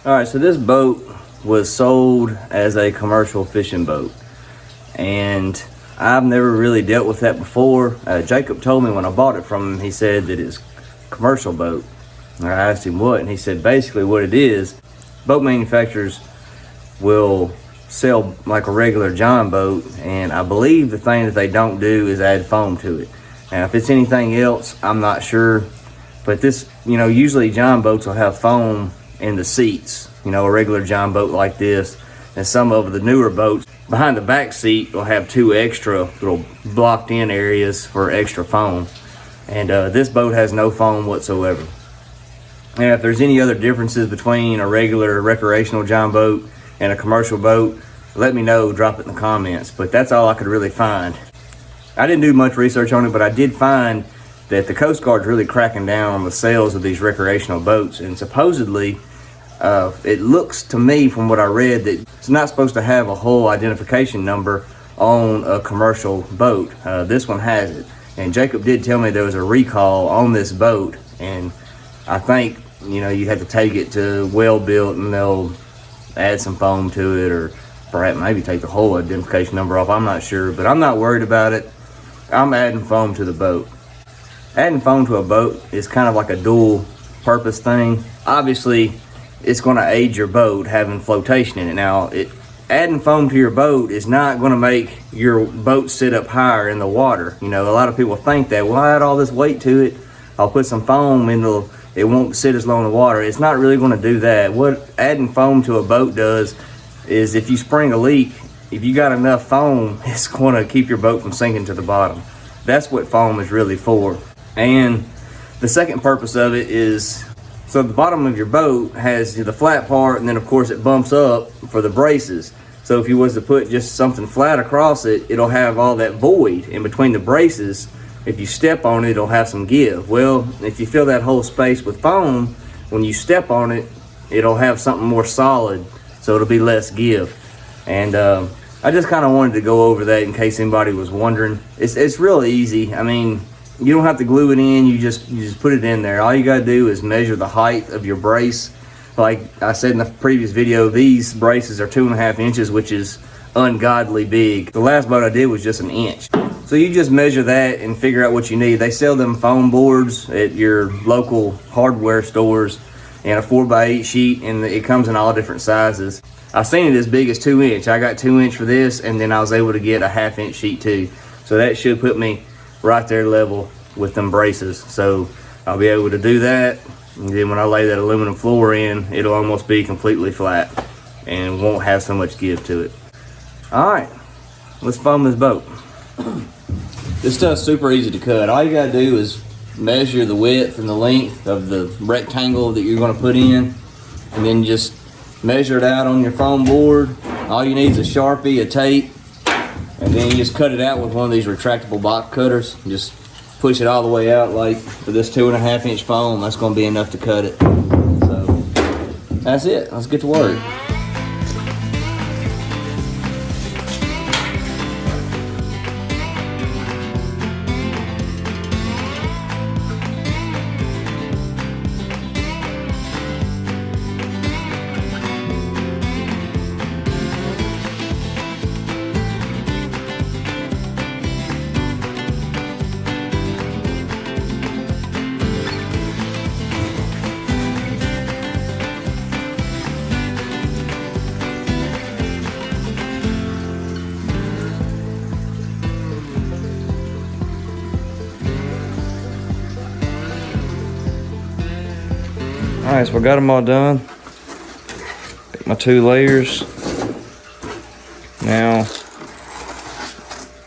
All right, so this boat was sold as a commercial fishing boat, and I've never really dealt with that before. Jacob told me when I bought it from him, he said that it's a commercial boat. I asked him what, and he said basically what it is, boat manufacturers will sell like a regular John boat, and I believe the thing that they don't do is add foam to it. Now, if it's anything else, I'm not sure, but this, usually John boats will have foam in the seats, a regular John boat like this, and some of the newer boats behind the back seat will have 2 extra little blocked in areas for extra foam, and this boat has no foam whatsoever. And if there's any other differences between a regular recreational John boat and a commercial boat, let me know, drop it in the comments, but that's all I could really find. I didn't do much research on it, but I did find that the Coast Guard's really cracking down on the sales of these recreational boats, and supposedly it looks to me from what I read that it's not supposed to have a whole identification number on a commercial boat. This one has it, and Jacob did tell me there was a recall on this boat, and I think you have to take it to Well Built and they'll add some foam to it, or perhaps maybe take the whole identification number off. I'm not sure, but I'm not worried about it. I'm adding foam to the boat. Adding foam to a boat is kind of like a dual purpose thing. Obviously it's going to aid your boat having flotation in it. Now, adding foam to your boat is not going to make your boat sit up higher in the water. A lot of people think that, well, I add all this weight to it, I'll put some foam in, it won't sit as low in the water. It's not really going to do that. What adding foam to a boat does is if you spring a leak, if you got enough foam, it's going to keep your boat from sinking to the bottom. That's what foam is really for. And the second purpose of it is, so the bottom of your boat has the flat part, and then of course it bumps up for the braces. So if you was to put just something flat across it, it'll have all that void in between the braces. If you step on it, it'll have some give. Well, if you fill that whole space with foam, when you step on it, it'll have something more solid, so it'll be less give. And I just kind of wanted to go over that in case anybody was wondering. It's real easy. I mean, you don't have to glue it in, you just put it in there. All you gotta do is measure the height of your brace. Like I said in the previous video, these braces are 2.5 inches, which is ungodly big. The last boat I did was just 1 inch. So you just measure that and figure out what you need. They sell them foam boards at your local hardware stores and a 4x8 sheet, and it comes in all different sizes. I've seen it as big as 2 inch. I got 2 inch for this, and then I was able to get a 1/2 inch sheet too. So that should put me right there level with them braces. So I'll be able to do that, and then when I lay that aluminum floor in, it'll almost be completely flat and won't have so much give to it. All right, let's foam this boat. This stuff's super easy to cut. All you gotta do is measure the width and the length of the rectangle that you're gonna put in, and then just measure it out on your foam board. All you need is a Sharpie, a tape, and then you just cut it out with one of these retractable box cutters. Just push it all the way out. Like for this 2.5 inch foam, that's gonna be enough to cut it. So that's it, let's get to work. All right, so I got them all done. Pick my 2 layers. Now,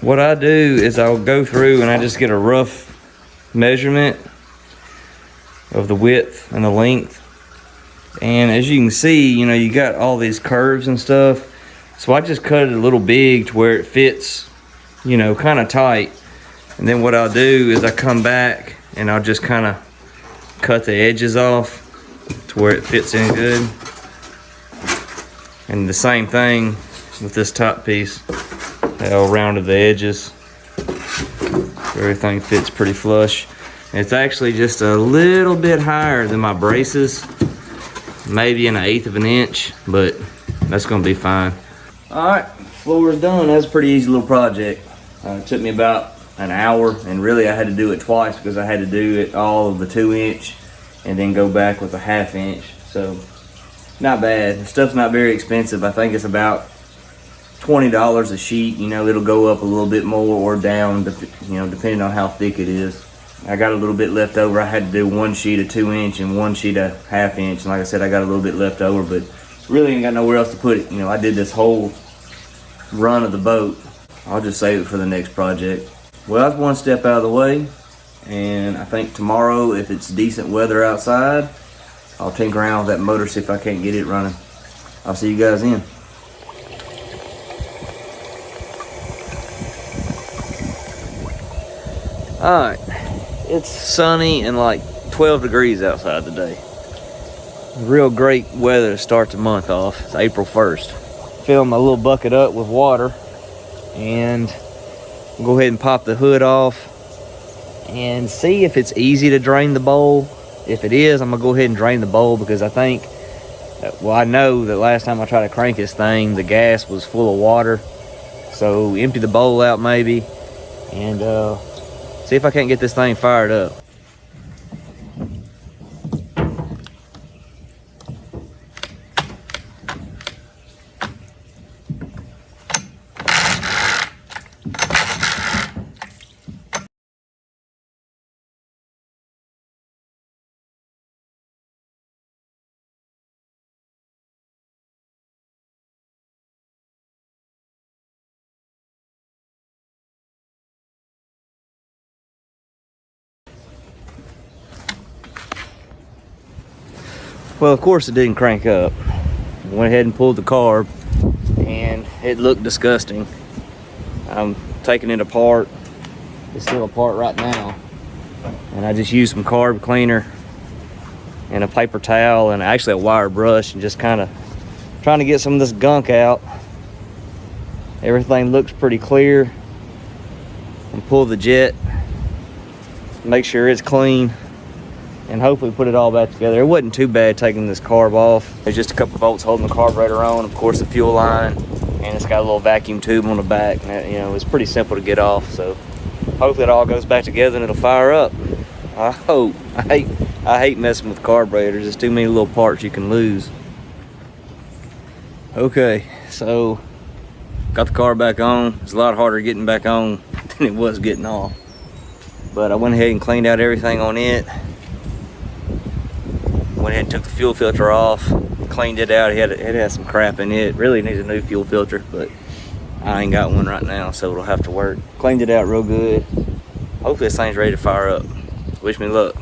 what I do is I'll go through and I just get a rough measurement of the width and the length. And as you can see, you got all these curves and stuff. So I just cut it a little big to where it fits, kind of tight. And then what I'll do is I come back and I'll just kind of cut the edges off to where it fits in good. And the same thing with this top piece. I'll round the edges so everything fits pretty flush. And it's actually just a little bit higher than my braces. maybe an 1/8 of an inch, but that's gonna be fine. All right, floor is done. That's a pretty easy little project. It took me about an hour, and really I had to do it twice because I had to do it all of the 2-inch and then go back with a 1/2 inch. So not bad. The stuff's not very expensive. I think it's about $20 a sheet. You know, it'll go up a little bit more or down, you know, depending on how thick it is. I got a little bit left over. I had to do 1 sheet of 2-inch and 1 sheet of 1/2 inch. And like I said, I got a little bit left over, but really ain't got nowhere else to put it. You know, I did this whole run of the boat. I'll just save it for the next project. Well, that's one step out of the way. And I think tomorrow, if it's decent weather outside, I'll tinker around with that motor, see if I can't get it running. I'll see you guys then. All right, it's sunny and like 12 degrees outside today. Real great weather to start the month off. It's April 1st. Fill my little bucket up with water and go ahead and pop the hood off and see if it's easy to drain the bowl. If it is, I'm gonna go ahead and drain the bowl because I think, well, I know that last time I tried to crank this thing, the gas was full of water. So empty the bowl out maybe and see if I can't get this thing fired up. Well, of course it didn't crank up. Went ahead and pulled the carb and it looked disgusting. I'm taking it apart. It's still apart right now. And I just used some carb cleaner and a paper towel and actually a wire brush and just kind of trying to get some of this gunk out. Everything looks pretty clear. And pull the jet, make sure it's clean, and hopefully put it all back together. It wasn't too bad taking this carb off. There's just a couple bolts holding the carburetor on, of course the fuel line, and it's got a little vacuum tube on the back. And that, you know, it's pretty simple to get off. So hopefully it all goes back together and it'll fire up. I hope. I hate messing with carburetors. There's too many little parts you can lose. Okay, so got the car back on. It's a lot harder getting back on than it was getting off. But I went ahead and cleaned out everything on it. Went ahead and took the fuel filter off, cleaned it out. It had some crap in it. Really needs a new fuel filter, but I ain't got one right now, so it'll have to work. Cleaned it out real good. Hopefully this thing's ready to fire up. Wish me luck.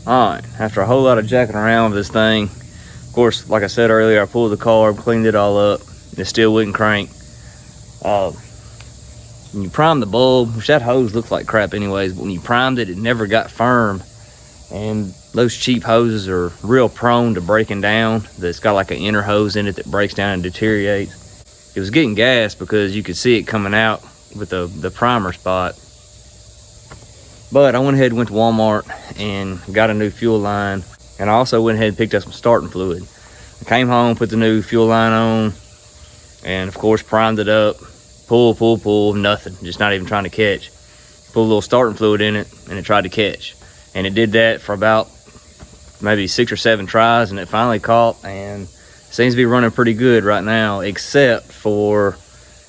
All right, after a whole lot of jacking around with this thing, of course, like I said earlier, I pulled the carb, cleaned it all up, and it still wouldn't crank. When you prime the bulb, which that hose looks like crap anyways, but when you primed it, it never got firm. And those cheap hoses are real prone to breaking down. It's got like an inner hose in it that breaks down and deteriorates. It was getting gas because you could see it coming out with the primer spot. But I went ahead and went to Walmart and got a new fuel line. And I also went ahead and picked up some starting fluid. I came home, put the new fuel line on, and of course primed it up. Pull, nothing. Just not even trying to catch. Put a little starting fluid in it and it tried to catch. And it did that for about maybe 6 or 7 tries and it finally caught, and seems to be running pretty good right now, except for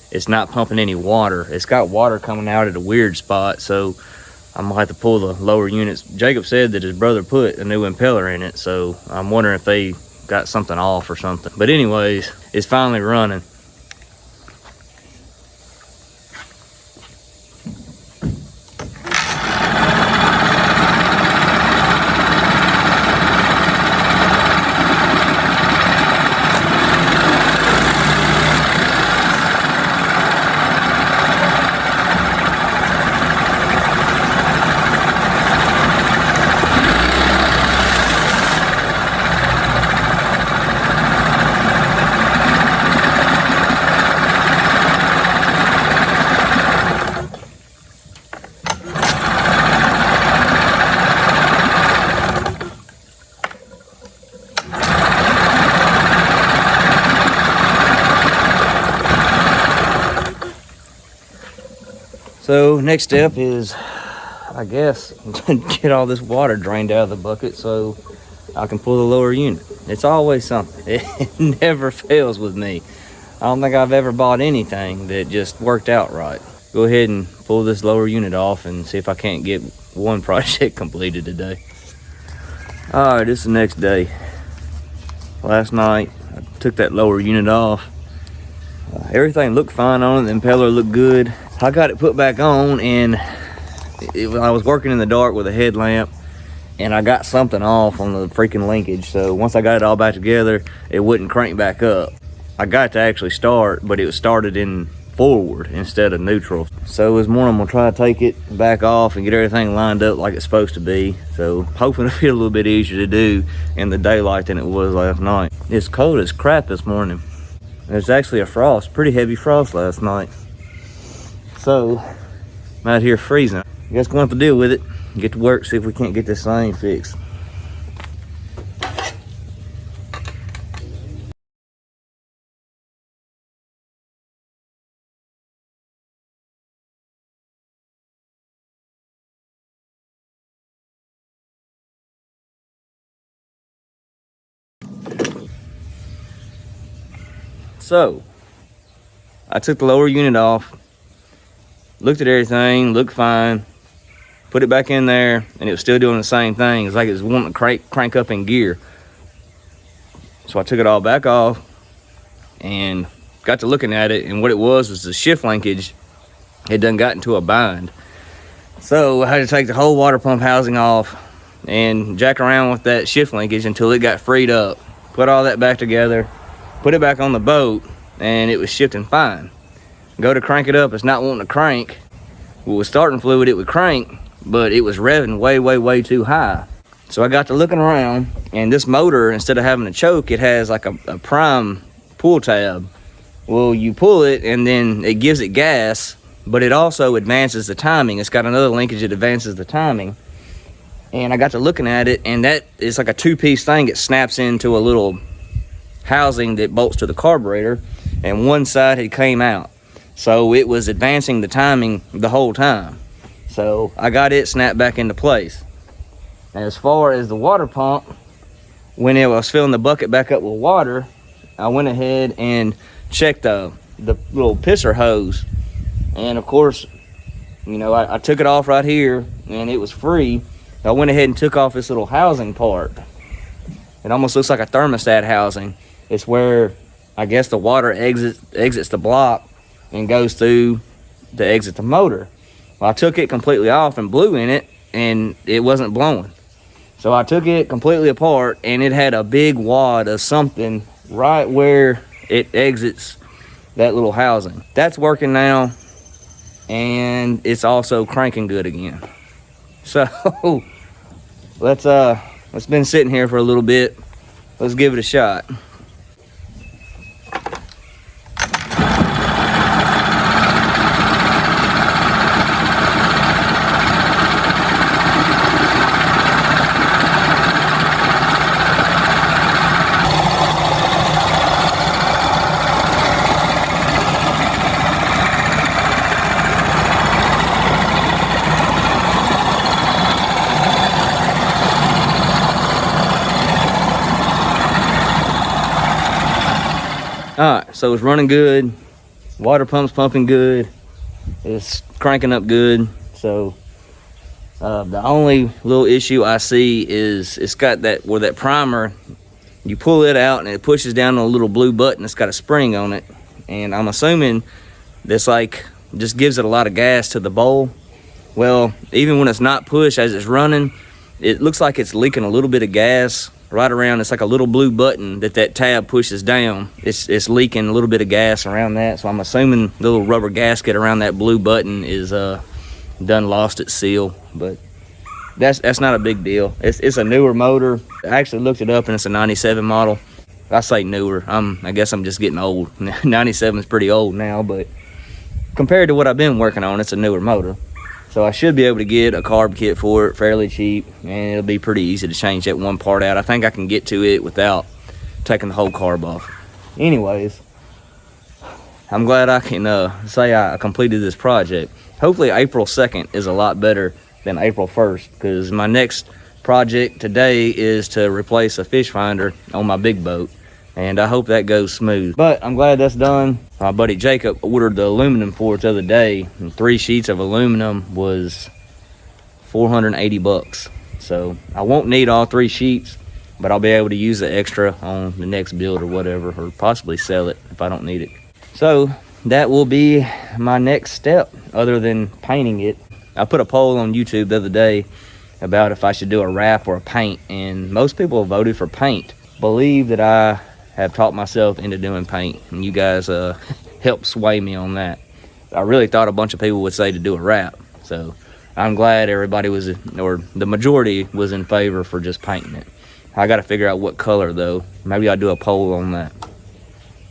it's not pumping any water. It's got water coming out at a weird spot, so I'm gonna have to pull the lower units. Jacob said that his brother put a new impeller in it, so I'm wondering if they got something off or something. But anyways, it's finally running. So next step is, I guess, get all this water drained out of the bucket so I can pull the lower unit. It's always something. It never fails with me. I don't think I've ever bought anything that just worked out right. Go ahead and pull this lower unit off and see if I can't get one project completed today. All right, this is the next day. Last night, I took that lower unit off. Everything looked fine on it. The impeller looked good. I got it put back on, and I was working in the dark with a headlamp, and I got something off on the freaking linkage. So once I got it all back together, it wouldn't crank back up. I got it to actually start, but it was started in forward instead of neutral. So this morning I'm gonna try to take it back off and get everything lined up like it's supposed to be. So hoping it'll be a little bit easier to do in the daylight than it was last night. It's cold as crap this morning. There's actually a frost, pretty heavy frost last night. So I'm out here freezing. I guess we'll have to deal with it. Get to work, see if we can't get this thing fixed. So I took the lower unit off, looked at everything, looked fine, put it back in there, and it was still doing the same thing. It's like it was wanting to crank up in gear. So I took it all back off and got to looking at it, and what it was the shift linkage had done got into a bind. So I had to take the whole water pump housing off and jack around with that shift linkage until it got freed up. Put all that back together, put it back on the boat, and it was shifting fine. Go to crank it up, it's not wanting to crank. With starting fluid, it would crank, but it was revving way too high. So I got to looking around, and this motor, instead of having a choke, it has like a prime pull tab. Well, you pull it, and then it gives it gas, but it also advances the timing. It's got another linkage that advances the timing. And I got to looking at it, and that is like a two-piece thing. It snaps into a little housing that bolts to the carburetor, and one side had came out. So it was advancing the timing the whole time. So I got it snapped back into place. And as far as the water pump, when I was filling the bucket back up with water, I went ahead and checked the little pisser hose. And of course, you know, I took it off right here, and it was free. I went ahead and took off this little housing part. It almost looks like a thermostat housing. It's where I guess the water exits the block and goes through to exit the motor. Well, I took it completely off and blew in it, and it wasn't blowing. So I took it completely apart, and it had a big wad of something right where it exits that little housing. That's working now, and it's also cranking good again. So let's been sitting here for a little bit. Let's give it a shot. All right, so it's running good. Water pump's pumping good. It's cranking up good. So the only little issue I see is it's got that where that primer, you pull it out and it pushes down on a little blue button. It's got a spring on it, and I'm assuming this like just gives it a lot of gas to the bowl. Well, even when it's not pushed as it's running, it looks like it's leaking a little bit of gas right around. It's like a little blue button that tab pushes down. It's leaking a little bit of gas around that. So I'm assuming the little rubber gasket around that blue button is done lost its seal, but that's not a big deal. It's a newer motor. I actually looked it up, and it's a 97 model. I say newer. I guess I'm just getting old. 97 is pretty old now, but compared to what I've been working on, it's a newer motor. So I should be able to get a carb kit for it fairly cheap, and it'll be pretty easy to change that one part out. I think I can get to it without taking the whole carb off. Anyways, I'm glad I can say I completed this project. hopefully April 2nd is a lot better than April 1st, because my next project today is to replace a fish finder on my big boat, and I hope that goes smooth. But I'm glad that's done. My buddy Jacob ordered the aluminum for it the other day, and 3 sheets of aluminum was 480 bucks. So I won't need all 3 sheets, but I'll be able to use the extra on the next build or whatever, or possibly sell it if I don't need it. So that will be my next step, other than painting it. I put a poll on YouTube the other day about if I should do a wrap or a paint, and most people voted for paint. Believe that I have talked myself into doing paint, and you guys helped sway me on that. I really thought a bunch of people would say to do a wrap, so I'm glad everybody was, or the majority was in favor for just painting it. I got to figure out what color though. Maybe I'll do a poll on that.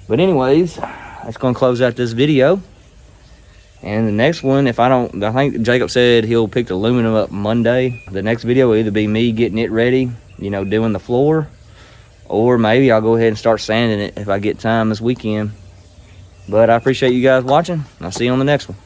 But anyways, that's going to close out this video. And the next one, I think Jacob said he'll pick the aluminum up Monday. The next video will either be me getting it ready, you know, doing the floor, or maybe I'll go ahead and start sanding it if I get time this weekend. But I appreciate you guys watching. I'll see you on the next one.